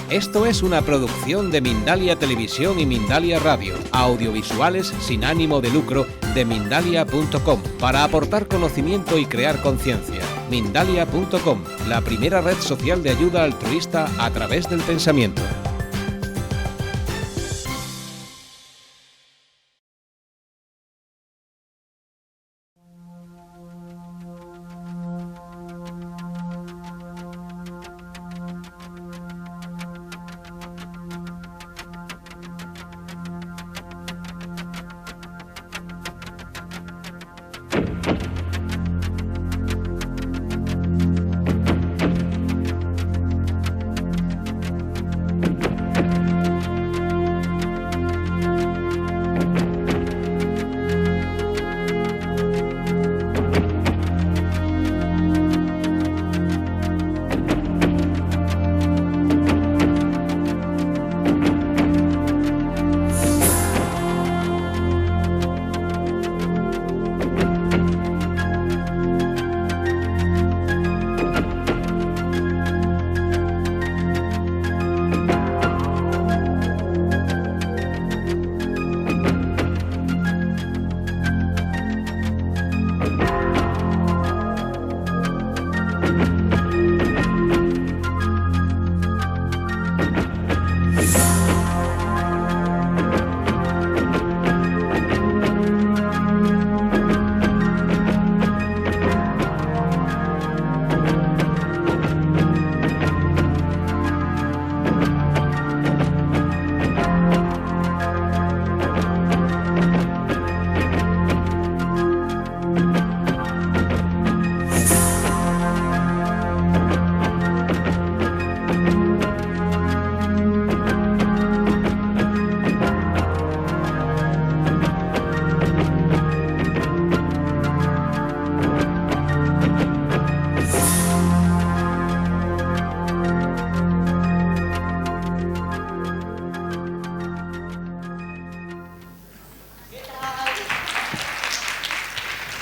Esto es una producción de Mindalia Televisión y Mindalia Radio, audiovisuales sin ánimo de lucro de Mindalia.com, para aportar conocimiento y crear conciencia. Mindalia.com, la primera red social de ayuda altruista a través del pensamiento.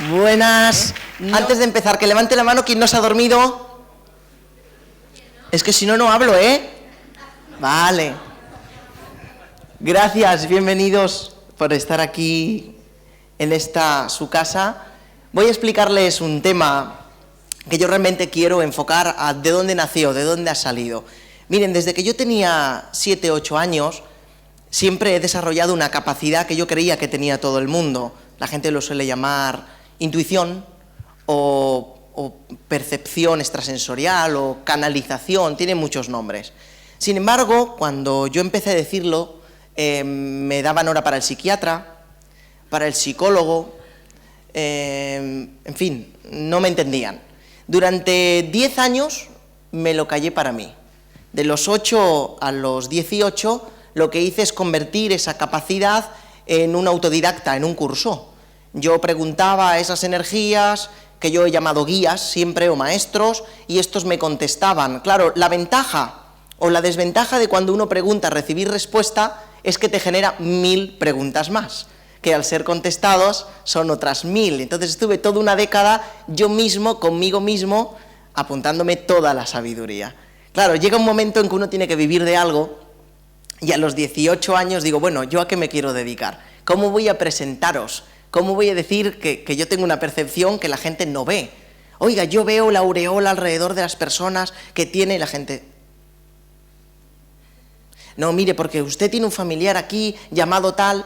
Buenas. Antes de empezar, que levante la mano quien no se ha dormido. Es que si no, no hablo, ¿eh? Vale. Gracias, bienvenidos por estar aquí en esta su casa. Voy a explicarles un tema que yo realmente quiero enfocar a de dónde nació, de dónde ha salido. Miren, desde que yo tenía 7, 8 años, siempre he desarrollado una capacidad que yo creía que tenía todo el mundo. La gente lo suele llamar intuición o percepción extrasensorial o canalización, tiene muchos nombres. Sin embargo, cuando yo empecé a decirlo, me daban hora para el psiquiatra, para el psicólogo, en fin, no me entendían. Durante 10 años me lo callé para mí. De los 8 a los 18, lo que hice es convertir esa capacidad en un autodidacta, en un curso. Yo preguntaba a esas energías, que yo he llamado guías siempre, o maestros, y estos me contestaban. Claro, la ventaja o la desventaja de cuando uno pregunta recibir respuesta es que te genera 1000 preguntas más, que al ser contestados son otras 1000. Entonces estuve toda una década yo mismo, conmigo mismo, apuntándome toda la sabiduría. Claro, llega un momento en que uno tiene que vivir de algo, y a los 18 años digo, bueno, ¿yo a qué me quiero dedicar? ¿Cómo voy a presentaros? ¿Cómo voy a decir que yo tengo una percepción que la gente no ve? Oiga, yo veo la aureola alrededor de las personas que tiene la gente. No, mire, porque usted tiene un familiar aquí llamado tal.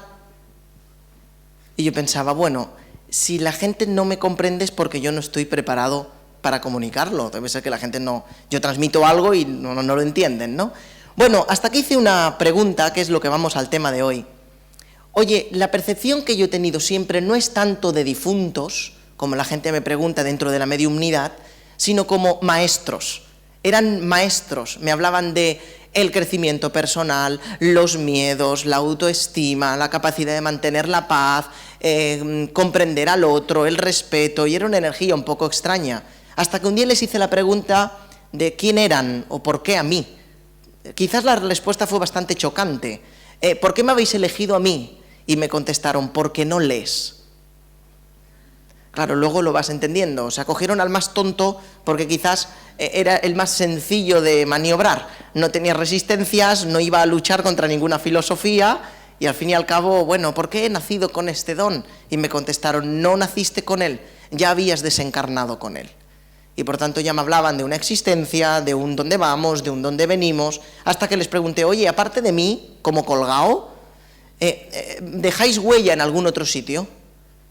Y yo pensaba, bueno, si la gente no me comprende es porque yo no estoy preparado para comunicarlo. Debe ser que la gente no... Yo transmito algo y no lo entienden, ¿no? Bueno, hasta que hice una pregunta, que es lo que vamos al tema de hoy. Oye, la percepción que yo he tenido siempre no es tanto de difuntos, como la gente me pregunta dentro de la mediumnidad, sino como maestros. Eran maestros, me hablaban de el crecimiento personal, los miedos, la autoestima, la capacidad de mantener la paz, comprender al otro, el respeto, y era una energía un poco extraña. Hasta que un día les hice la pregunta de quién eran o por qué a mí. Quizás la respuesta fue bastante chocante. ¿Por qué me habéis elegido a mí? Y me contestaron, porque no lees. Claro, luego lo vas entendiendo. O sea, cogieron al más tonto porque quizás era el más sencillo de maniobrar. No tenía resistencias, no iba a luchar contra ninguna filosofía y al fin y al cabo, bueno, ¿por qué he nacido con este don? Y me contestaron, no naciste con él, ya habías desencarnado con él. Y por tanto ya me hablaban de una existencia, de un dónde vamos, de un dónde venimos, hasta que les pregunté, oye, aparte de mí, como colgado, ¿dejáis huella en algún otro sitio?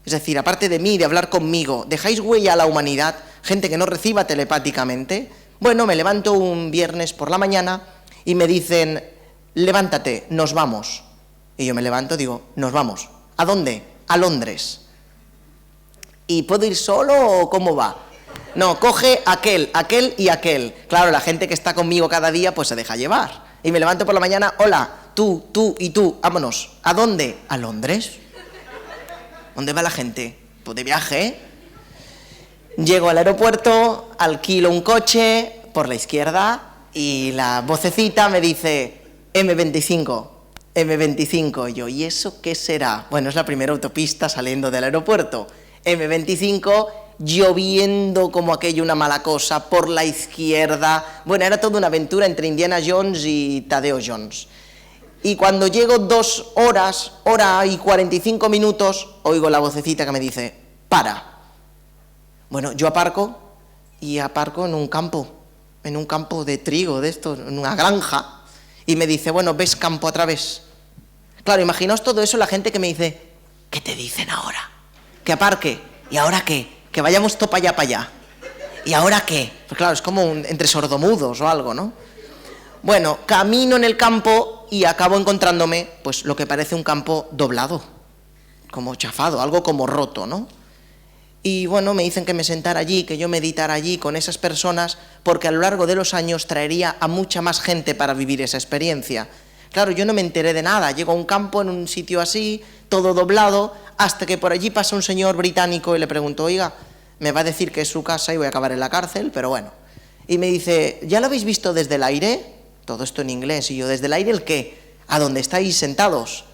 Es decir, aparte de mí, de hablar conmigo, ¿dejáis huella a la humanidad? Gente que no reciba telepáticamente. Bueno, me levanto un viernes por la mañana y me dicen, levántate, nos vamos. Y yo me levanto y digo, nos vamos. ¿A dónde? A Londres. ¿Y puedo ir solo o cómo va? No, coge aquel y aquel. Claro, la gente que está conmigo cada día pues se deja llevar. Y me levanto por la mañana, hola, tú y tú, vámonos. ¿A dónde? ¿A Londres? ¿Dónde va la gente? Pues de viaje. Llego al aeropuerto, alquilo un coche por la izquierda y la vocecita me dice M25. Y yo, ¿y eso qué será? Bueno, es la primera autopista saliendo del aeropuerto. M25, lloviendo como aquello una mala cosa, por la izquierda. Bueno, era toda una aventura entre Indiana Jones y Tadeo Jones. Y cuando llego 2 horas, hora y 45 minutos, oigo la vocecita que me dice, para. Bueno, yo aparco en un campo de trigo, de esto, en una granja, y me dice, bueno, ves campo a través. Claro, imaginaos todo eso, la gente que me dice, ¿qué te dicen ahora? Que aparque, ¿y ahora qué? Que vayamos todo para allá. ¿Y ahora qué? Pues claro, es como entre sordomudos o algo, ¿no? Bueno, camino en el campo y acabo encontrándome, pues lo que parece un campo doblado, como chafado, algo como roto, ¿no? Y bueno, me dicen que me sentara allí, que yo meditara allí con esas personas, porque a lo largo de los años traería a mucha más gente para vivir esa experiencia. Claro, yo no me enteré de nada, llego a un campo en un sitio así, todo doblado, hasta que por allí pasa un señor británico y le pregunto, oiga, me va a decir que es su casa y voy a acabar en la cárcel, pero bueno. Y me dice, ¿ya lo habéis visto desde el aire? Todo esto en inglés, y yo, ¿desde el aire el qué? ¿A dónde estáis sentados?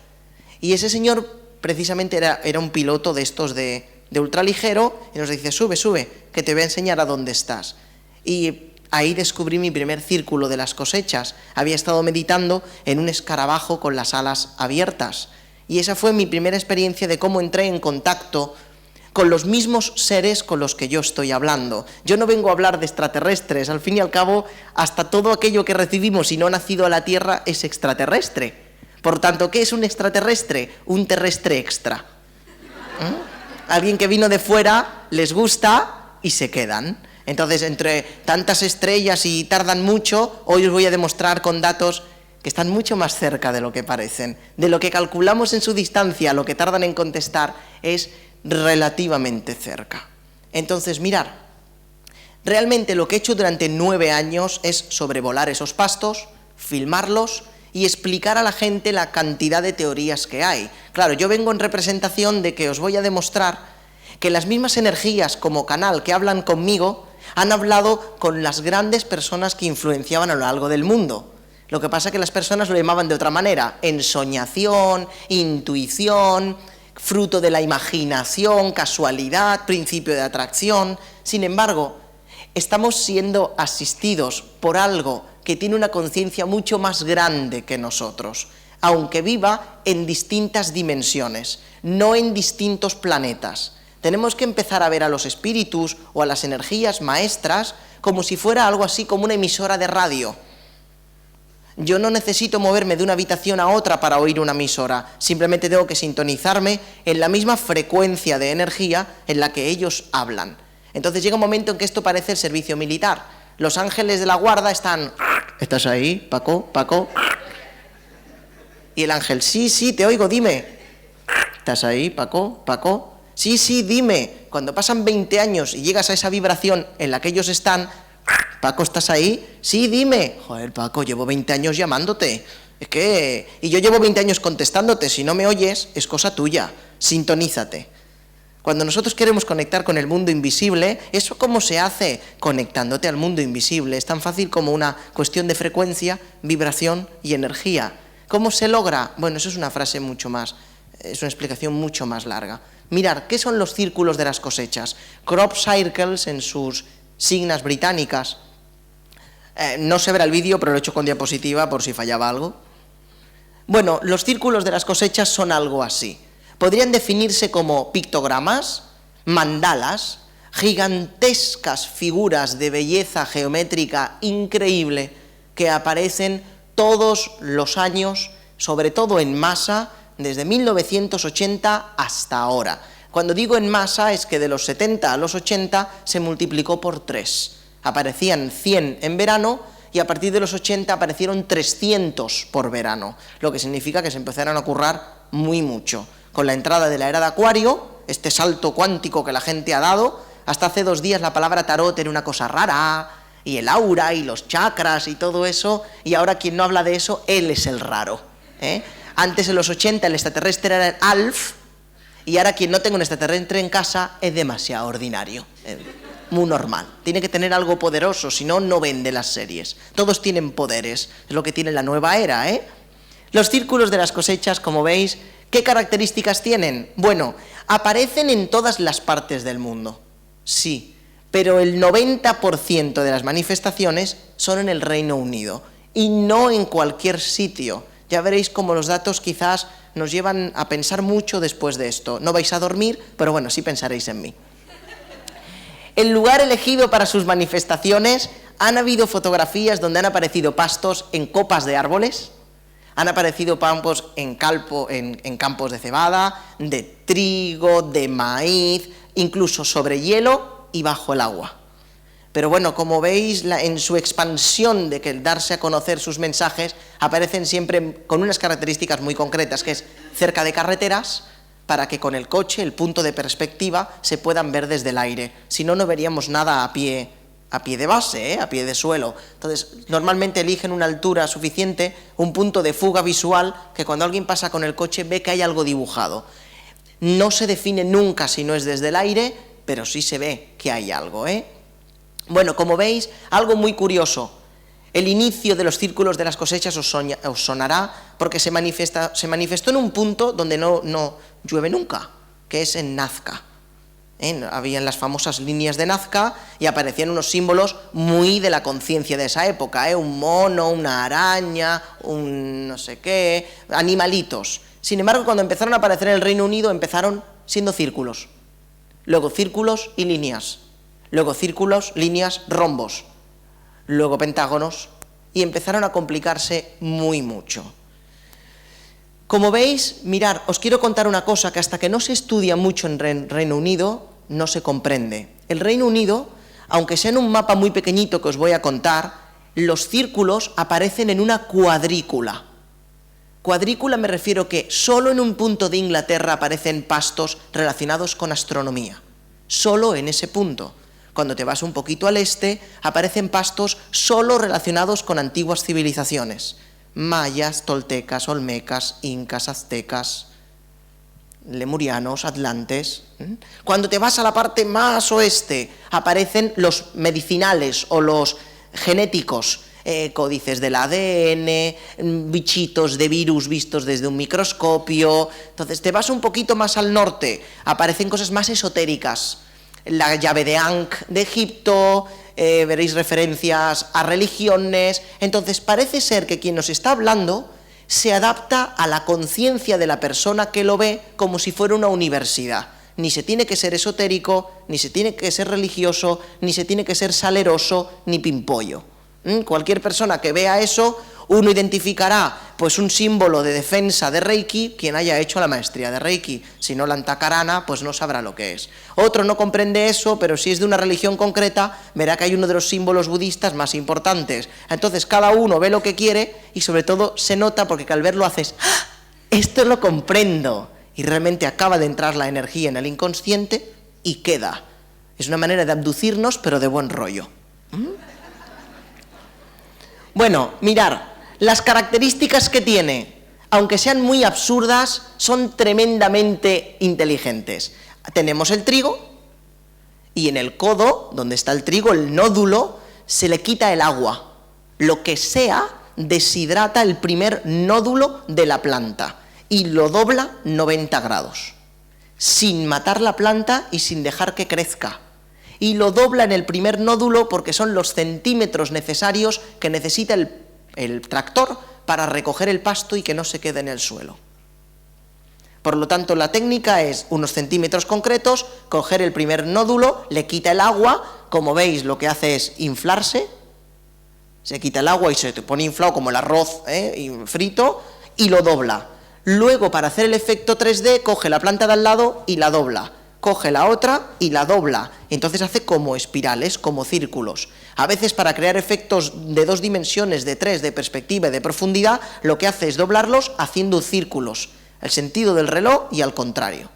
Y ese señor precisamente era un piloto de estos de ultraligero, y nos dice, sube, que te voy a enseñar a dónde estás. Y ahí descubrí mi primer círculo de las cosechas. Había estado meditando en un escarabajo con las alas abiertas, y esa fue mi primera experiencia de cómo entré en contacto con los mismos seres con los que yo estoy hablando. Yo no vengo a hablar de extraterrestres, al fin y al cabo, hasta todo aquello que recibimos y no ha nacido a la Tierra es extraterrestre. Por tanto, ¿qué es un extraterrestre? Un terrestre extra. Alguien que vino de fuera, les gusta y se quedan. Entonces, entre tantas estrellas y tardan mucho, hoy os voy a demostrar con datos que están mucho más cerca de lo que parecen. De lo que calculamos en su distancia, lo que tardan en contestar es relativamente cerca. Entonces, mirar, realmente lo que he hecho durante 9 años es sobrevolar esos pastos, filmarlos y explicar a la gente la cantidad de teorías que hay. Claro, yo vengo en representación de que os voy a demostrar que las mismas energías como canal que hablan conmigo han hablado con las grandes personas que influenciaban a lo largo del mundo. Lo que pasa es que las personas lo llamaban de otra manera, ensoñación, intuición, fruto de la imaginación, casualidad, principio de atracción. Sin embargo, estamos siendo asistidos por algo que tiene una conciencia mucho más grande que nosotros, aunque viva en distintas dimensiones, no en distintos planetas. Tenemos que empezar a ver a los espíritus o a las energías maestras como si fuera algo así como una emisora de radio. Yo no necesito moverme de una habitación a otra para oír una emisora, simplemente tengo que sintonizarme en la misma frecuencia de energía en la que ellos hablan. Entonces llega un momento en que esto parece el servicio militar. Los ángeles de la guarda están... ¿Estás ahí, Paco? Y el ángel, sí, te oigo, dime. ¿Estás ahí, Paco? Sí, dime. Cuando pasan 20 años y llegas a esa vibración en la que ellos están... Paco, ¿estás ahí? Sí, dime. Joder, Paco, llevo 20 años llamándote. Es que... Y yo llevo 20 años contestándote. Si no me oyes, es cosa tuya. Sintonízate. Cuando nosotros queremos conectar con el mundo invisible, ¿eso cómo se hace? Conectándote al mundo invisible. Es tan fácil como una cuestión de frecuencia, vibración y energía. ¿Cómo se logra? Bueno, eso es una frase mucho más Es una explicación mucho más larga. Mirad, ¿qué son los círculos de las cosechas? Crop circles en sus siglas británicas. No se verá el vídeo, pero lo he hecho con diapositiva por si fallaba algo. Bueno, los círculos de las cosechas son algo así. Podrían definirse como pictogramas, mandalas, gigantescas figuras de belleza geométrica increíble que aparecen todos los años, sobre todo en masa, desde 1980 hasta ahora. Cuando digo en masa es que de los 70 a los 80 se multiplicó por 3. Aparecían 100 en verano y a partir de los 80 aparecieron 300 por verano, lo que significa que se empezaron a currar muy mucho. Con la entrada de la era de Acuario, este salto cuántico que la gente ha dado, hasta hace 2 días la palabra tarot era una cosa rara, y el aura y los chakras y todo eso, y ahora quien no habla de eso, él es el raro. Antes en los 80 el extraterrestre era el Alf, y ahora quien no tenga un extraterrestre en casa es demasiado ordinario. Muy normal, tiene que tener algo poderoso, si no, no vende las series. Todos tienen poderes, es lo que tiene la nueva era, Los círculos de las cosechas, como veis, ¿qué características tienen? Bueno, aparecen en todas las partes del mundo, sí, pero el 90% de las manifestaciones son en el Reino Unido, y no en cualquier sitio. Ya veréis cómo los datos quizás nos llevan a pensar mucho después de esto. No vais a dormir, pero bueno, sí pensaréis en mí. El lugar elegido para sus manifestaciones, han habido fotografías donde han aparecido pastos en copas de árboles, han aparecido campos en campos de cebada, de trigo, de maíz, incluso sobre hielo y bajo el agua. Pero bueno, como veis, en su expansión de darse a conocer sus mensajes, aparecen siempre con unas características muy concretas, que es cerca de carreteras, para que con el coche, el punto de perspectiva, se puedan ver desde el aire. Si no, no veríamos nada a pie de base, a pie de suelo. Entonces, normalmente eligen una altura suficiente, un punto de fuga visual, que cuando alguien pasa con el coche ve que hay algo dibujado. No se define nunca si no es desde el aire, pero sí se ve que hay algo, Bueno, como veis, algo muy curioso. El inicio de los círculos de las cosechas os sonará porque se manifestó en un punto donde no llueve nunca, que es en Nazca. Habían las famosas líneas de Nazca y aparecían unos símbolos muy de la conciencia de esa época, un mono, una araña, un no sé qué, animalitos. Sin embargo, cuando empezaron a aparecer en el Reino Unido, empezaron siendo círculos, luego círculos y líneas, luego círculos, líneas, rombos, luego pentágonos, y empezaron a complicarse muy mucho. Como veis, mirad, os quiero contar una cosa que hasta que no se estudia mucho en Reino Unido, no se comprende. El Reino Unido, aunque sea en un mapa muy pequeñito que os voy a contar, los círculos aparecen en una cuadrícula. Cuadrícula me refiero que solo en un punto de Inglaterra aparecen pastos relacionados con astronomía. Solo en ese punto. Cuando te vas un poquito al este, aparecen pastos solo relacionados con antiguas civilizaciones. Mayas, toltecas, olmecas, incas, aztecas, lemurianos, atlantes. Cuando te vas a la parte más oeste, aparecen los medicinales o los genéticos, códices del ADN, bichitos de virus vistos desde un microscopio. Entonces te vas un poquito más al norte, aparecen cosas más esotéricas. La llave de Ankh de Egipto, veréis referencias a religiones. Entonces parece ser que quien nos está hablando se adapta a la conciencia de la persona que lo ve como si fuera una universidad. Ni se tiene que ser esotérico, ni se tiene que ser religioso, ni se tiene que ser saleroso, ni pimpollo. Cualquier persona que vea eso, uno identificará pues un símbolo de defensa de Reiki, quien haya hecho la maestría de Reiki. Si no la Antakarana, pues no sabrá lo que es. Otro no comprende eso, pero si es de una religión concreta, verá que hay uno de los símbolos budistas más importantes. Entonces cada uno ve lo que quiere y sobre todo se nota porque al verlo haces ¡ah! Esto lo comprendo. Y realmente acaba de entrar la energía en el inconsciente y queda. Es una manera de abducirnos, pero de buen rollo. Bueno, mirar, las características que tiene, aunque sean muy absurdas, son tremendamente inteligentes. Tenemos el trigo, y en el codo, donde está el trigo, el nódulo, se le quita el agua. Lo que sea, deshidrata el primer nódulo de la planta. y lo dobla 90 grados, sin matar la planta y sin dejar que crezca. Y lo dobla en el primer nódulo porque son los centímetros necesarios que necesita el tractor para recoger el pasto y que no se quede en el suelo. Por lo tanto, la técnica es unos centímetros concretos, coger el primer nódulo, le quita el agua, como veis lo que hace es inflarse, se quita el agua y se pone inflado como el arroz frito y lo dobla. Luego, para hacer el efecto 3D, coge la planta de al lado y la dobla, coge la otra y la dobla, entonces hace como espirales, como círculos. A veces, para crear efectos de 2 dimensiones, de 3, de perspectiva y de profundidad, lo que hace es doblarlos haciendo círculos, el sentido del reloj y al contrario.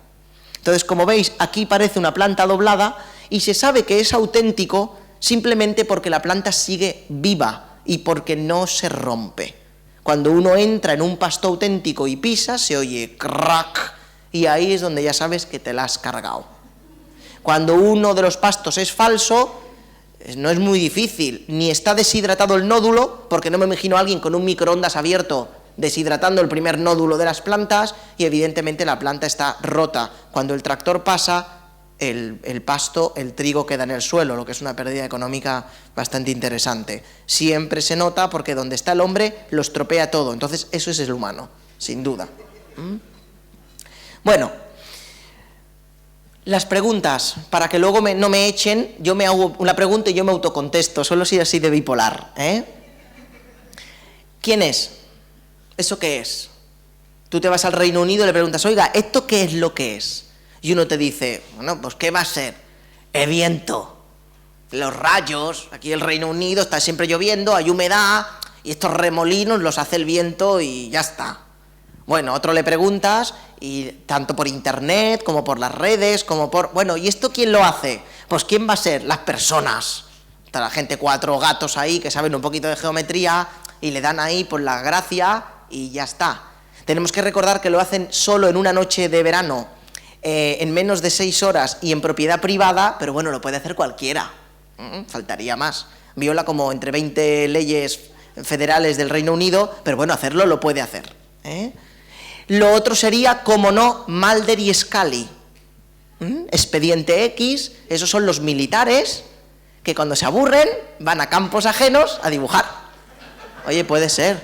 Entonces, como veis, aquí parece una planta doblada y se sabe que es auténtico simplemente porque la planta sigue viva y porque no se rompe. Cuando uno entra en un pasto auténtico y pisa, se oye crack, y ahí es donde ya sabes que te la has cargado. Cuando uno de los pastos es falso, no es muy difícil, ni está deshidratado el nódulo, porque no me imagino a alguien con un microondas abierto deshidratando el primer nódulo de las plantas, y evidentemente la planta está rota. Cuando el tractor pasa, el pasto, el trigo queda en el suelo, lo que es una pérdida económica bastante interesante. Siempre se nota porque donde está el hombre lo estropea todo, entonces eso es el humano, sin duda. Bueno, las preguntas, para que luego no me echen, yo me hago una pregunta y yo me autocontesto, solo soy así de bipolar. ¿Quién es? ¿Eso qué es? Tú te vas al Reino Unido y le preguntas, oiga, ¿esto qué es lo que es? Y uno te dice, bueno, pues ¿qué va a ser? El viento, los rayos, aquí el Reino Unido está siempre lloviendo, hay humedad, y estos remolinos los hace el viento y ya está. Bueno, a otro le preguntas, y tanto por internet, como por las redes, como por... Bueno, ¿y esto quién lo hace? Pues ¿quién va a ser? Las personas. Está la gente, 4 gatos ahí que saben un poquito de geometría y le dan ahí por la gracia y ya está. Tenemos que recordar que lo hacen solo en una noche de verano, en menos de 6 horas y en propiedad privada, pero bueno, lo puede hacer cualquiera. Faltaría más. Viola como entre 20 leyes federales del Reino Unido, pero bueno, hacerlo lo puede hacer. Lo otro sería, como no, Mulder y Scully. Expediente X, esos son los militares que cuando se aburren van a campos ajenos a dibujar. Oye, puede ser.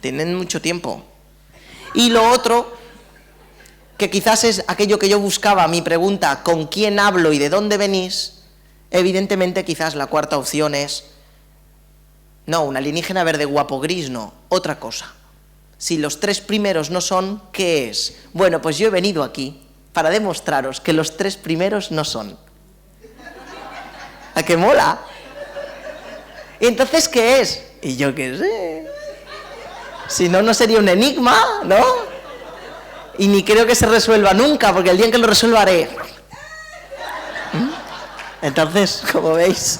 Tienen mucho tiempo. Y lo otro, que quizás es aquello que yo buscaba, mi pregunta, ¿con quién hablo y de dónde venís? Evidentemente quizás la cuarta opción es, no, un alienígena verde guapo gris, no, otra cosa. Si los 3 primeros no son, ¿qué es? Bueno, pues yo he venido aquí para demostraros que los 3 primeros no son. ¿A qué mola? ¿Y entonces qué es? Y yo qué sé. Si no, no sería un enigma, ¿no? Y ni creo que se resuelva nunca, porque el día en que lo resuelva haré. Entonces, como veis,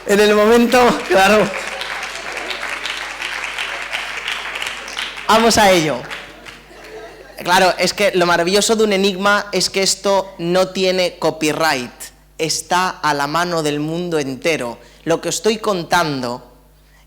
en el momento, claro. Vamos a ello. Claro, es que lo maravilloso de un enigma es que esto no tiene copyright, está a la mano del mundo entero. Lo que os estoy contando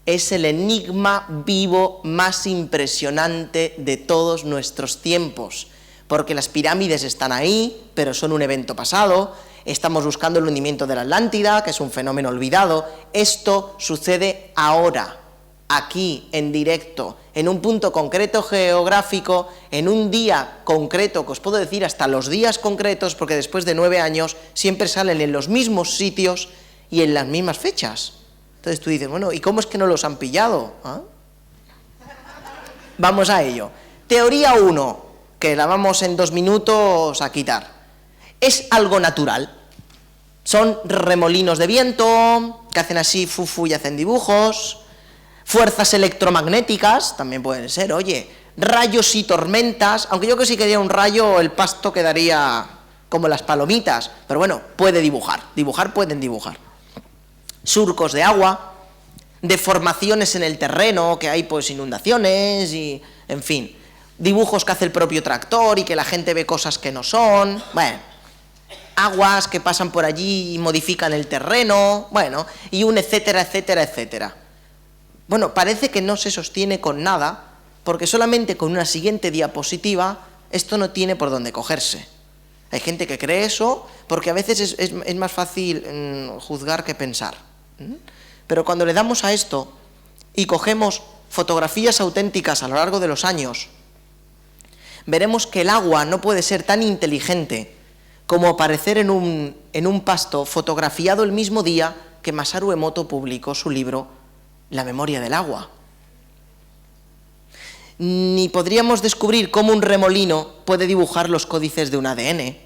es el enigma vivo más impresionante de todos nuestros tiempos, porque las pirámides están ahí, pero son un evento pasado. Estamos buscando el hundimiento de la Atlántida, que es un fenómeno olvidado. Esto sucede ahora, aquí, en directo, en un punto concreto geográfico, en un día concreto, que os puedo decir hasta los días concretos, porque después de 9 años siempre salen en los mismos sitios y en las mismas fechas. Entonces tú dices, bueno, ¿y cómo es que no los han pillado? Vamos a ello. Teoría 1, que la vamos en 2 minutos a quitar. Es algo natural. Son remolinos de viento, que hacen así, fufu, y hacen dibujos. Fuerzas electromagnéticas, también pueden ser, oye. Rayos y tormentas, aunque yo que si quería un rayo, el pasto quedaría como las palomitas. Pero bueno, puede dibujar. Dibujar, pueden dibujar. Surcos de agua, deformaciones en el terreno, que hay pues inundaciones y, en fin, dibujos que hace el propio tractor y que la gente ve cosas que no son, bueno, aguas que pasan por allí y modifican el terreno, bueno, y un etcétera, etcétera, etcétera. Bueno, parece que no se sostiene con nada, porque solamente con una siguiente diapositiva esto no tiene por dónde cogerse. Hay gente que cree eso porque a veces es más fácil juzgar que pensar. Pero cuando le damos a esto y cogemos fotografías auténticas a lo largo de los años, veremos que el agua no puede ser tan inteligente como aparecer en un pasto fotografiado el mismo día que Masaru Emoto publicó su libro La memoria del agua. Ni podríamos descubrir cómo un remolino puede dibujar los códices de un ADN,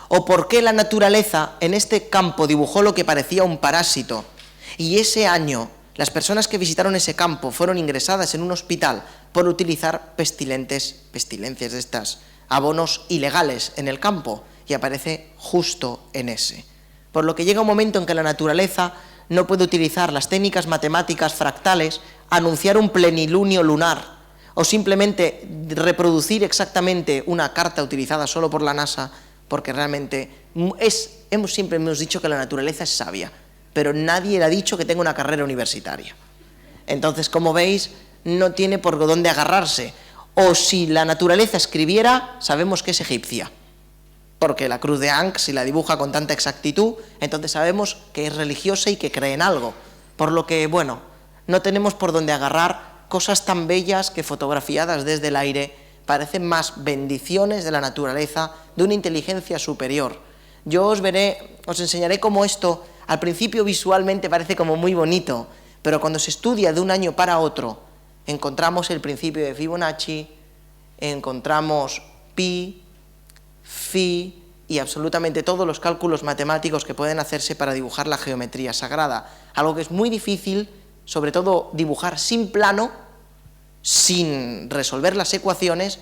o por qué la naturaleza en este campo dibujó lo que parecía un parásito, y ese año las personas que visitaron ese campo fueron ingresadas en un hospital por utilizar pestilencias de estas, abonos ilegales en el campo, y aparece justo en ese. Por lo que llega un momento en que la naturaleza no puede utilizar las técnicas matemáticas fractales, anunciar un plenilunio lunar, o simplemente reproducir exactamente una carta utilizada solo por la NASA, porque realmente siempre hemos dicho que la naturaleza es sabia, pero nadie le ha dicho que tenga una carrera universitaria. Entonces, como veis, no tiene por dónde agarrarse. O si la naturaleza escribiera, sabemos que es egipcia, porque la cruz de Ankh, si la dibuja con tanta exactitud, entonces sabemos que es religiosa y que cree en algo. Por lo que, bueno, no tenemos por dónde agarrar cosas tan bellas que fotografiadas desde el aire parecen más bendiciones de la naturaleza, de una inteligencia superior. Yo os enseñaré cómo esto al principio visualmente parece como muy bonito, pero cuando se estudia de un año para otro, encontramos el principio de Fibonacci, encontramos pi, phi y absolutamente todos los cálculos matemáticos que pueden hacerse para dibujar la geometría sagrada, algo que es muy difícil, sobre todo dibujar sin plano, sin resolver las ecuaciones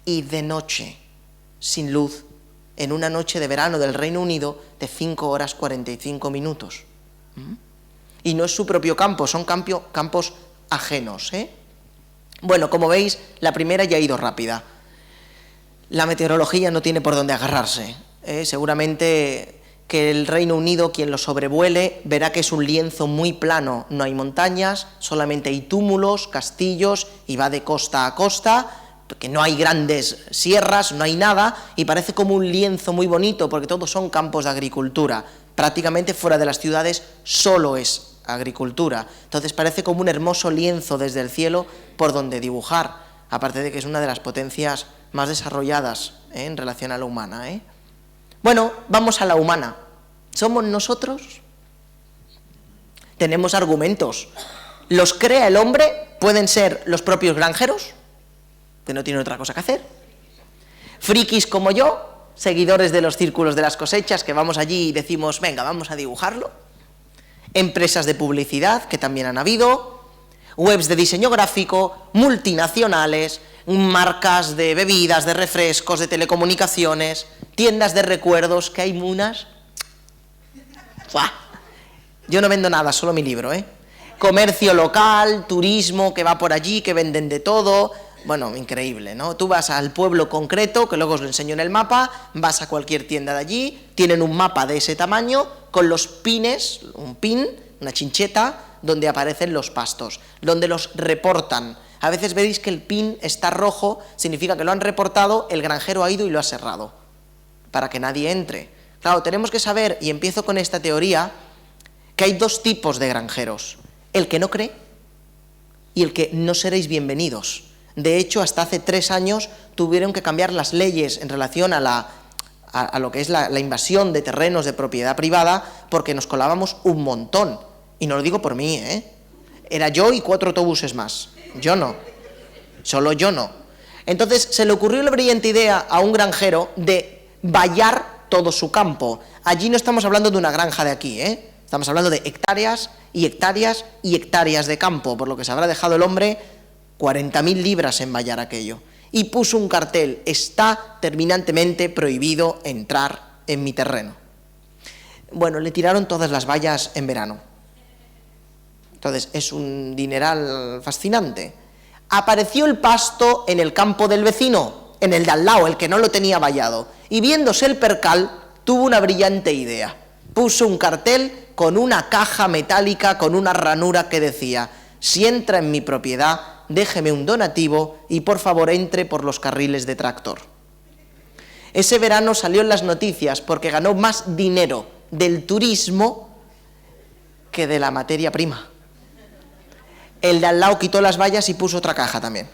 y de noche, sin luz, en una noche de verano del Reino Unido de 5 horas 45 minutos. Y no es su propio campo, son campos ajenos. Bueno, como veis, la primera ya ha ido rápida. La meteorología no tiene por dónde agarrarse. Seguramente que el Reino Unido, quien lo sobrevuele, verá que es un lienzo muy plano, no hay montañas, solamente hay túmulos, castillos, y va de costa a costa, porque no hay grandes sierras, no hay nada, y parece como un lienzo muy bonito, porque todos son campos de agricultura. Prácticamente fuera de las ciudades solo es agricultura. Entonces parece como un hermoso lienzo desde el cielo por donde dibujar, aparte de que es una de las potencias más desarrolladas en relación a la humana. Bueno, vamos a la humana. ¿Somos nosotros? Tenemos argumentos. ¿Los crea el hombre? ¿Pueden ser los propios granjeros, que no tienen otra cosa que hacer? Frikis como yo, seguidores de los círculos de las cosechas, que vamos allí y decimos, venga, vamos a dibujarlo. Empresas de publicidad, que también han habido. Webs de diseño gráfico, multinacionales, marcas de bebidas, de refrescos, de telecomunicaciones, tiendas de recuerdos, que hay unas. ¡Fua! Yo no vendo nada, solo mi libro, Comercio local, turismo, que va por allí, que venden de todo. Bueno, increíble, ¿no? Tú vas al pueblo concreto, que luego os lo enseño en el mapa, vas a cualquier tienda de allí, tienen un mapa de ese tamaño, con los pines, un pin, una chincheta, donde aparecen los pastos, donde los reportan. A veces veréis que el pin está rojo, significa que lo han reportado, el granjero ha ido y lo ha cerrado, para que nadie entre. Claro, tenemos que saber, y empiezo con esta teoría, que hay dos tipos de granjeros: el que no cree y el que no seréis bienvenidos. De hecho, hasta hace 3 años tuvieron que cambiar las leyes en relación a lo que es la invasión de terrenos de propiedad privada, porque nos colábamos un montón. Y no lo digo por mí, Era yo y 4 autobuses más. Yo no. Solo yo no. Entonces se le ocurrió la brillante idea a un granjero de vallar todo su campo. Allí no estamos hablando de una granja de aquí, Estamos hablando de hectáreas y hectáreas y hectáreas de campo, por lo que se habrá dejado el hombre 40.000 libras en vallar aquello. Y puso un cartel: está terminantemente prohibido entrar en mi terreno. Bueno, le tiraron todas las vallas en verano. Entonces es un dineral fascinante. Apareció el pasto en el campo del vecino, en el de al lado, el que no lo tenía vallado, y viéndose el percal, tuvo una brillante idea. Puso un cartel con una caja metálica con una ranura que decía: si entra en mi propiedad, déjeme un donativo y por favor entre por los carriles de tractor. Ese verano salió en las noticias porque ganó más dinero del turismo que de la materia prima. El de al lado quitó las vallas y puso otra caja también.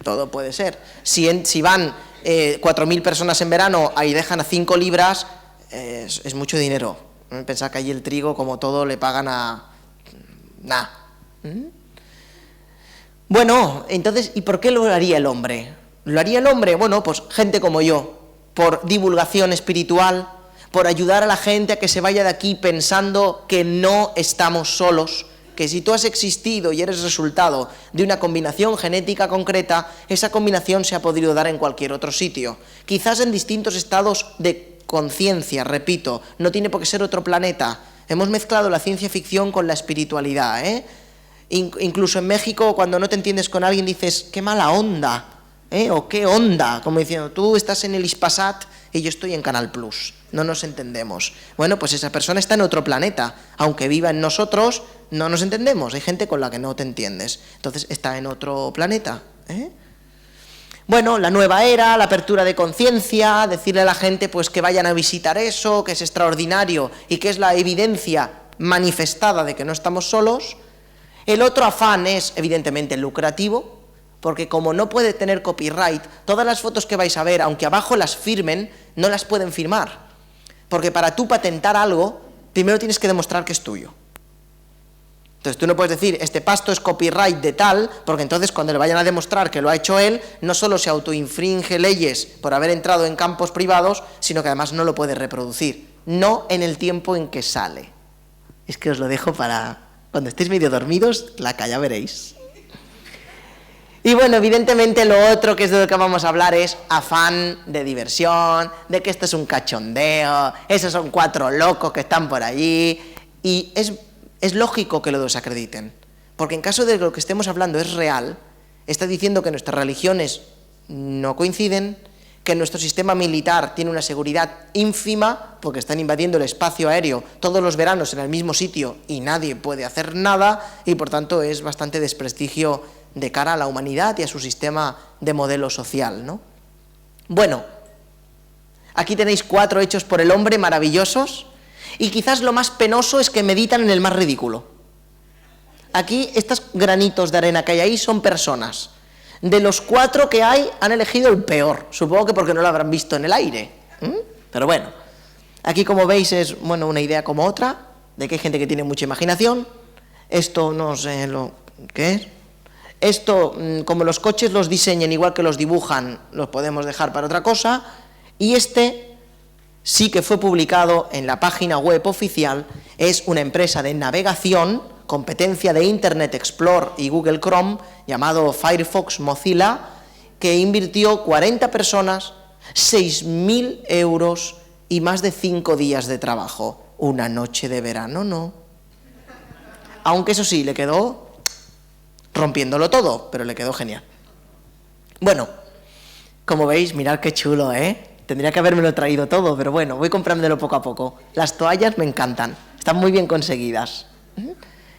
Todo puede ser. Si van 4.000 personas en verano y dejan a 5 libras, es mucho dinero. Pensad que allí el trigo, como todo, le pagan a... nada. Bueno, entonces, ¿y por qué lo haría el hombre? ¿Lo haría el hombre? Bueno, pues gente como yo, por divulgación espiritual, por ayudar a la gente a que se vaya de aquí pensando que no estamos solos, que si tú has existido y eres resultado de una combinación genética concreta, esa combinación se ha podido dar en cualquier otro sitio, quizás en distintos estados de conciencia, repito, no tiene por qué ser otro planeta. Hemos mezclado la ciencia ficción con la espiritualidad, ¿eh? Incluso en México, cuando no te entiendes con alguien, dices, qué mala onda, o qué onda, como diciendo, tú estás en el Ispasat y yo estoy en Canal Plus, no nos entendemos. Bueno, pues esa persona está en otro planeta, aunque viva en nosotros, no nos entendemos, hay gente con la que no te entiendes, entonces está en otro planeta, ¿eh? Bueno, la nueva era, la apertura de conciencia, decirle a la gente pues que vayan a visitar eso, que es extraordinario y que es la evidencia manifestada de que no estamos solos. El otro afán es evidentemente lucrativo, porque como no puede tener copyright, todas las fotos que vais a ver, aunque abajo las firmen, no las pueden firmar, porque para tú patentar algo, primero tienes que demostrar que es tuyo. Entonces tú no puedes decir, este pasto es copyright de tal, porque entonces cuando le vayan a demostrar que lo ha hecho él, no solo se autoinfringe leyes por haber entrado en campos privados, sino que además no lo puede reproducir, no en el tiempo en que sale. Es que os lo dejo para cuando estéis medio dormidos, la calla veréis. Y bueno, evidentemente lo otro que es de lo que vamos a hablar es afán de diversión, de que esto es un cachondeo, esos son 4 locos que están por allí, y es lógico que lo desacrediten, porque en caso de que lo que estemos hablando es real, está diciendo que nuestras religiones no coinciden, que nuestro sistema militar tiene una seguridad ínfima, porque están invadiendo el espacio aéreo todos los veranos en el mismo sitio y nadie puede hacer nada, y por tanto es bastante desprestigio de cara a la humanidad y a su sistema de modelo social, ¿no? Bueno, aquí tenéis 4 hechos por el hombre maravillosos, y quizás lo más penoso es que meditan en el más ridículo. Aquí, estos granitos de arena que hay ahí son personas. De los 4 que hay, han elegido el peor. Supongo que porque no lo habrán visto en el aire. Pero bueno, aquí como veis es bueno, una idea como otra, de que hay gente que tiene mucha imaginación. Esto no sé lo que es. Esto, como los coches los diseñan igual que los dibujan, los podemos dejar para otra cosa. Y este sí que fue publicado en la página web oficial, es una empresa de navegación, competencia de Internet Explorer y Google Chrome, llamado Firefox Mozilla, que invirtió 40 personas, 6.000 euros y más de 5 días de trabajo. Una noche de verano, no. Aunque eso sí, le quedó rompiéndolo todo, pero le quedó genial. Bueno, como veis, mirad qué chulo, ¿eh? Tendría que habérmelo traído todo, pero bueno, voy comprándolo poco a poco. Las toallas me encantan, están muy bien conseguidas.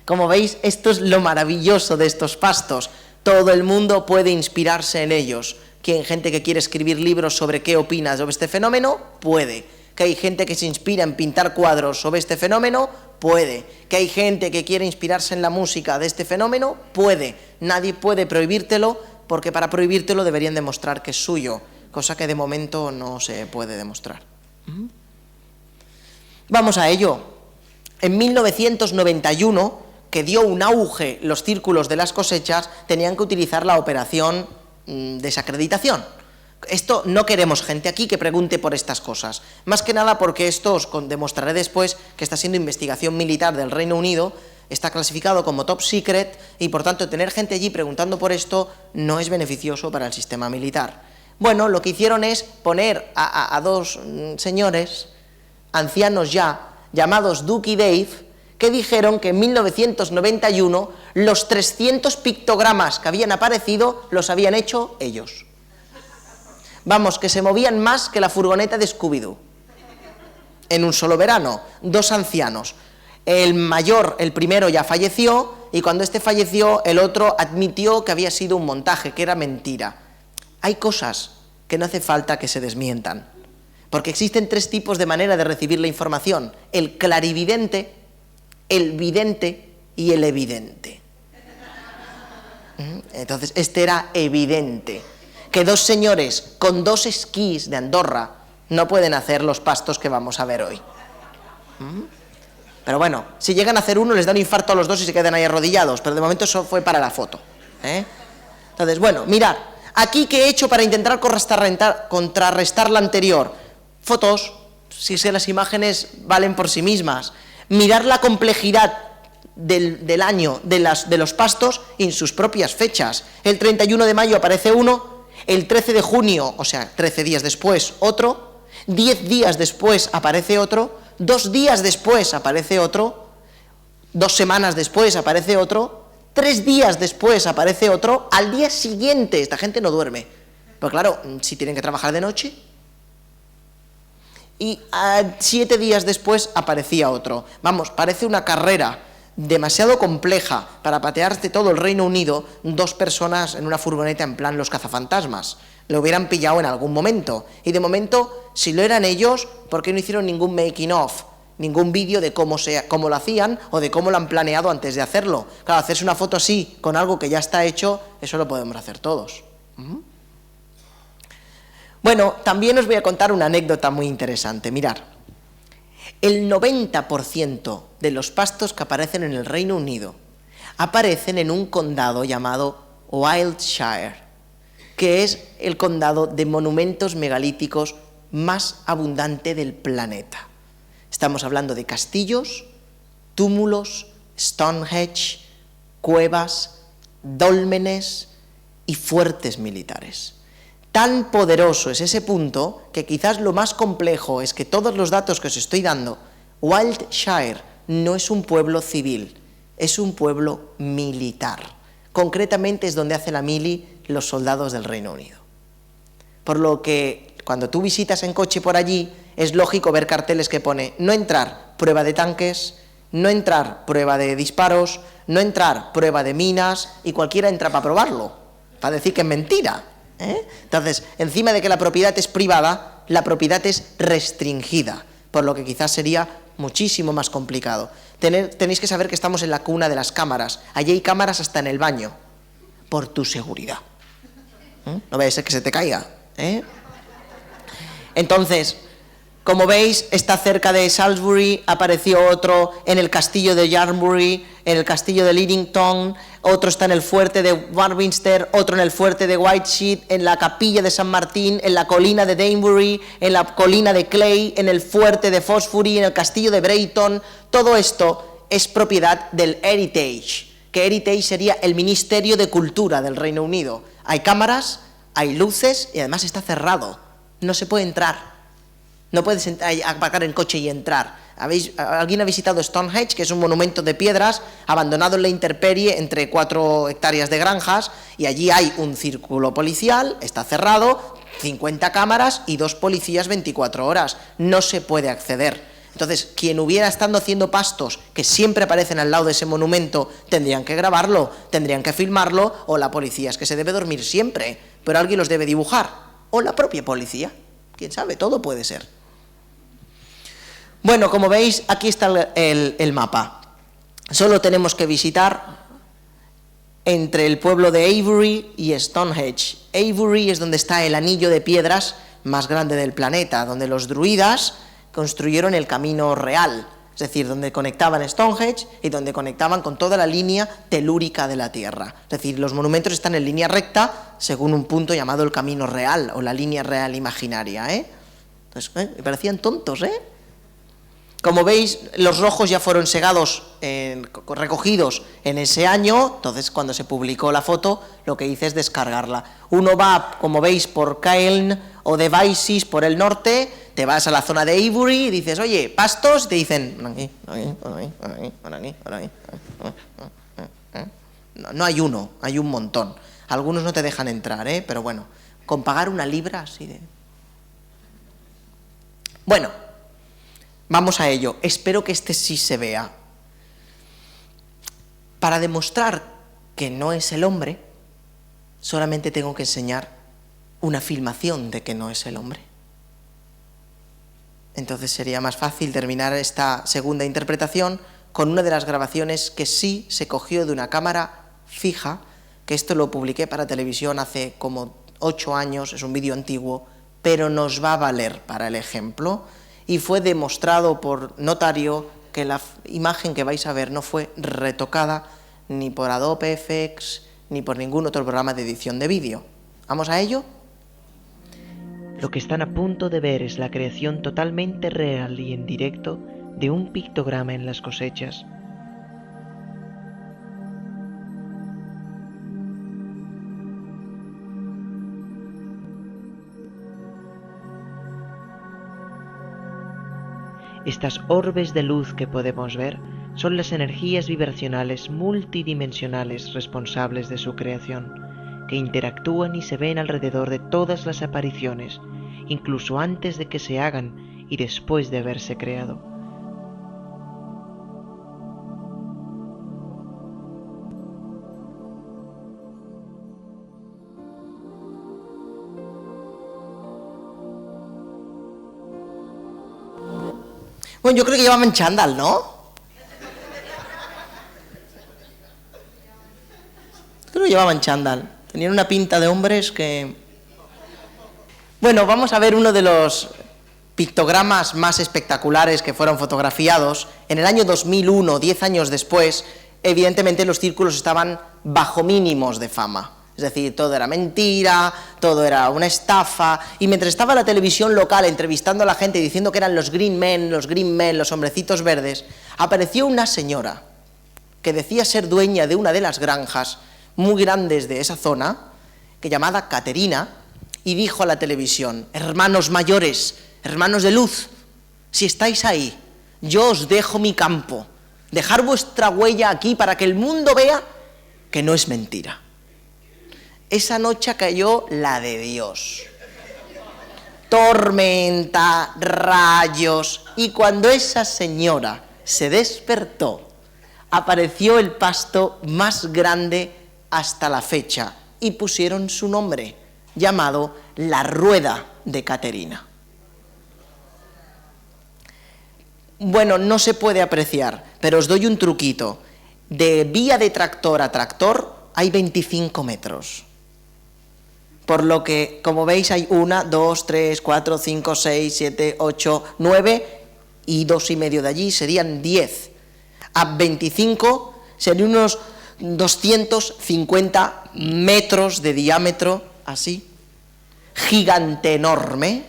Como veis, esto es lo maravilloso de estos pastos. Todo el mundo puede inspirarse en ellos. Que hay gente que quiere escribir libros sobre qué opinas sobre este fenómeno, puede. Que hay gente que se inspira en pintar cuadros sobre este fenómeno, puede. Que hay gente que quiere inspirarse en la música de este fenómeno, puede. Nadie puede prohibírtelo, porque para prohibírtelo deberían demostrar que es suyo, cosa que de momento no se puede demostrar. Vamos a ello. En 1991, que dio un auge los círculos de las cosechas, tenían que utilizar la operación desacreditación. Esto no queremos gente aquí que pregunte por estas cosas, más que nada porque esto os demostraré después que está siendo investigación militar del Reino Unido, está clasificado como top secret y por tanto tener gente allí preguntando por esto no es beneficioso para el sistema militar. Bueno, lo que hicieron es poner a 2 señores, ancianos ya, llamados Duke y Dave, que dijeron que en 1991 los 300 pictogramas que habían aparecido los habían hecho ellos. Vamos, que se movían más que la furgoneta de Scooby-Doo. En un solo verano, 2 ancianos. El mayor, el primero, ya falleció, y cuando este falleció, el otro admitió que había sido un montaje, que era mentira. Hay cosas que no hace falta que se desmientan, porque existen tres tipos de manera de recibir la información: el clarividente, el vidente y el evidente. Entonces, este era evidente, que dos señores con dos esquís de Andorra no pueden hacer los pastos que vamos a ver hoy. Pero bueno, si llegan a hacer uno, les da un infarto a los dos y se quedan ahí arrodillados, pero de momento eso fue para la foto. Entonces, bueno, mirad, aquí ¿qué he hecho para intentar contrarrestar la anterior? Fotos, si es que las imágenes valen por sí mismas. Mirar la complejidad del año de los pastos en sus propias fechas. El 31 de mayo aparece uno, el 13 de junio, o sea, 13 días después, otro, 10 días después aparece otro, 2 días después aparece otro, 2 semanas después aparece otro, 3 días después aparece otro, al día siguiente. Esta gente no duerme, pero claro, si tienen que trabajar de noche. Y 7 días después aparecía otro. Vamos, parece una carrera demasiado compleja para patearse todo el Reino Unido 2 personas en una furgoneta en plan los cazafantasmas. Lo hubieran pillado en algún momento. Y de momento, si lo eran ellos, ¿por qué no hicieron ningún making of? Ningún vídeo de cómo lo hacían o de cómo lo han planeado antes de hacerlo. Claro, hacerse una foto así, con algo que ya está hecho, eso lo podemos hacer todos. Bueno, también os voy a contar una anécdota muy interesante. Mirad, el 90% de los pastos que aparecen en el Reino Unido aparecen en un condado llamado Wiltshire, que es el condado de monumentos megalíticos más abundante del planeta. Estamos hablando de castillos, túmulos, Stonehenge, cuevas, dólmenes y fuertes militares. Tan poderoso es ese punto que quizás lo más complejo es que todos los datos que os estoy dando, Wiltshire no es un pueblo civil, es un pueblo militar. Concretamente es donde hace la mili los soldados del Reino Unido. Por lo que cuando tú visitas en coche por allí, es lógico ver carteles que pone no entrar, prueba de tanques, no entrar, prueba de disparos, no entrar, prueba de minas, y cualquiera entra para probarlo, para decir que es mentira. Entonces, encima de que la propiedad es privada, la propiedad es restringida, por lo que quizás sería muchísimo más complicado. Tenéis que saber que estamos en la cuna de las cámaras. Allí hay cámaras hasta en el baño, por tu seguridad. No vaya a ser que se te caiga. Entonces, como veis, está cerca de Salisbury, apareció otro en el castillo de Yarnbury, en el castillo de Leadington, otro está en el fuerte de Warminster, otro en el fuerte de Whiteshead, en la capilla de San Martín, en la colina de Danbury, en la colina de Clay, en el fuerte de Fosbury, en el castillo de Brayton. Todo esto es propiedad del Heritage, que Heritage sería el Ministerio de Cultura del Reino Unido. Hay cámaras, hay luces y además está cerrado, no se puede entrar. No puedes aparcar en coche y entrar. ¿Alguien ha visitado Stonehenge, que es un monumento de piedras abandonado en la intemperie entre 4 hectáreas de granjas, y allí hay un círculo policial, está cerrado, 50 cámaras y 2 policías 24 horas. No se puede acceder. Entonces, quien hubiera estado haciendo pastos que siempre aparecen al lado de ese monumento, tendrían que grabarlo, tendrían que filmarlo, o la policía, es que se debe dormir siempre, pero alguien los debe dibujar, o la propia policía. Quién sabe, todo puede ser. Bueno, como veis, aquí está el mapa. Solo tenemos que visitar entre el pueblo de Avebury y Stonehenge. Avebury es donde está el anillo de piedras más grande del planeta, donde los druidas construyeron el camino real, es decir, donde conectaban Stonehenge y donde conectaban con toda la línea telúrica de la Tierra. Es decir, los monumentos están en línea recta según un punto llamado el camino real o la línea real imaginaria. Entonces, me parecían tontos, Como veis, los rojos ya fueron segados, recogidos en ese año. Entonces, cuando se publicó la foto, lo que hice es descargarla. Uno va, como veis, por Cairn o Devizes por el norte, te vas a la zona de Avebury y dices, oye, pastos, y te dicen, no hay uno, hay un montón. Algunos no te dejan entrar, pero bueno, con pagar 1 libra así de... Bueno, vamos a ello. Espero que este sí se vea. Para demostrar que no es el hombre, solamente tengo que enseñar una filmación de que no es el hombre. Entonces sería más fácil terminar esta segunda interpretación con una de las grabaciones que sí se cogió de una cámara fija, que esto lo publiqué para televisión hace como 8 años, es un vídeo antiguo, pero nos va a valer para el ejemplo, y fue demostrado por notario que la imagen que vais a ver no fue retocada ni por Adobe FX ni por ningún otro programa de edición de vídeo. ¿Vamos a ello? Lo que están a punto de ver es la creación totalmente real y en directo de un pictograma en las cosechas. Estas orbes de luz que podemos ver son las energías vibracionales multidimensionales responsables de su creación, que interactúan y se ven alrededor de todas las apariciones, incluso antes de que se hagan y después de haberse creado. Bueno, yo creo que llevaban chándal, ¿no? Creo que llevaban chándal. Tenían una pinta de hombres que... Bueno, vamos a ver uno de los pictogramas más espectaculares que fueron fotografiados. En el año 2001, 10 años después, evidentemente los círculos estaban bajo mínimos de fama. Es decir, todo era mentira, todo era una estafa, y mientras estaba la televisión local entrevistando a la gente diciendo que eran los green men, los hombrecitos verdes, apareció una señora que decía ser dueña de una de las granjas muy grandes de esa zona, que llamada Caterina, y dijo a la televisión: hermanos mayores, hermanos de luz, si estáis ahí, yo os dejo mi campo, dejar vuestra huella aquí para que el mundo vea que no es mentira. Esa noche cayó la de Dios. Tormenta, rayos, y cuando esa señora se despertó, apareció el pasto más grande hasta la fecha y pusieron su nombre, llamado La Rueda de Caterina. Bueno, no se puede apreciar, pero os doy un truquito. De vía de tractor a tractor hay 25 metros. Por lo que, como veis, hay 1, 2, 3, 4, 5, 6, 7, 8, 9 y 2,5 de allí, serían 10. A 25 serían unos 250 metros de diámetro, así, gigante enorme,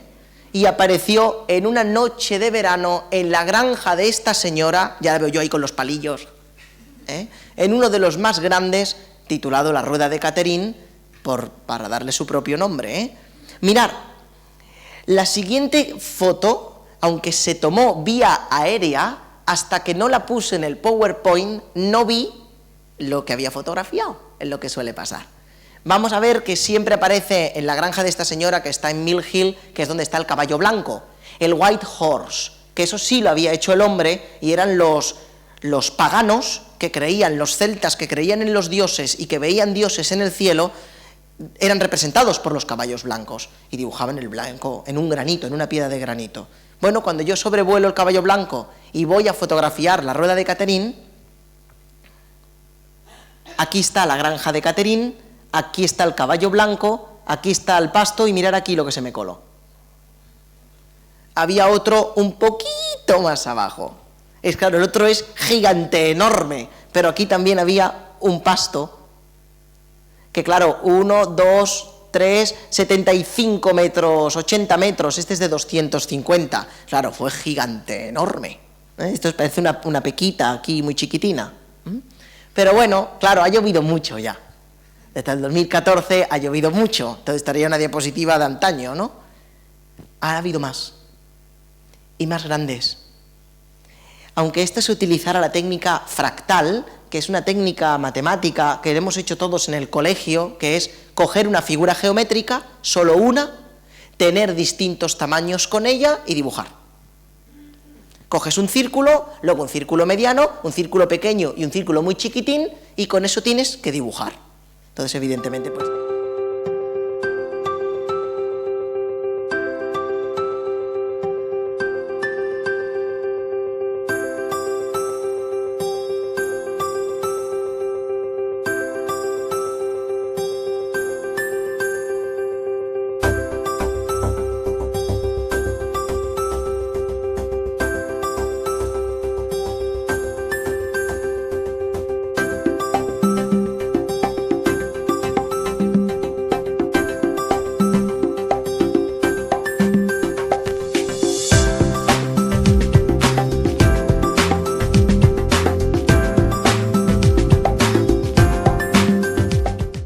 y apareció en una noche de verano en la granja de esta señora, ya la veo yo ahí con los palillos, en uno de los más grandes, titulado La Rueda de Caterina, para darle su propio nombre. Mirad, la siguiente foto, aunque se tomó vía aérea, hasta que no la puse en el PowerPoint, no vi lo que había fotografiado, es lo que suele pasar. Vamos a ver que siempre aparece en la granja de esta señora, que está en Mill Hill, que es donde está el caballo blanco, el White Horse, que eso sí lo había hecho el hombre, y eran los paganos que creían, los celtas que creían en los dioses y que veían dioses en el cielo, eran representados por los caballos blancos y dibujaban el blanco en un granito, en una piedra de granito. Bueno, cuando yo sobrevuelo el caballo blanco y voy a fotografiar la rueda de Caterina, aquí está la granja de Caterina, aquí está el caballo blanco, aquí está el pasto y mirad aquí lo que se me coló. Había otro un poquito más abajo. Es claro, el otro es gigante, enorme, pero aquí también había un pasto que claro, 1, 2, 3, 75 metros, 80 metros, este es de 250, claro, fue gigante, enorme. Esto parece una pequita aquí muy chiquitina. Pero bueno, claro, ha llovido mucho ya. Desde el 2014 ha llovido mucho, entonces estaría una diapositiva de antaño, ¿no? Ha habido más, y más grandes. Aunque esta se utilizara la técnica fractal, que es una técnica matemática que hemos hecho todos en el colegio, que es coger una figura geométrica, solo una, tener distintos tamaños con ella y dibujar. Coges un círculo, luego un círculo mediano, un círculo pequeño y un círculo muy chiquitín, y con eso tienes que dibujar. Entonces, evidentemente, pues...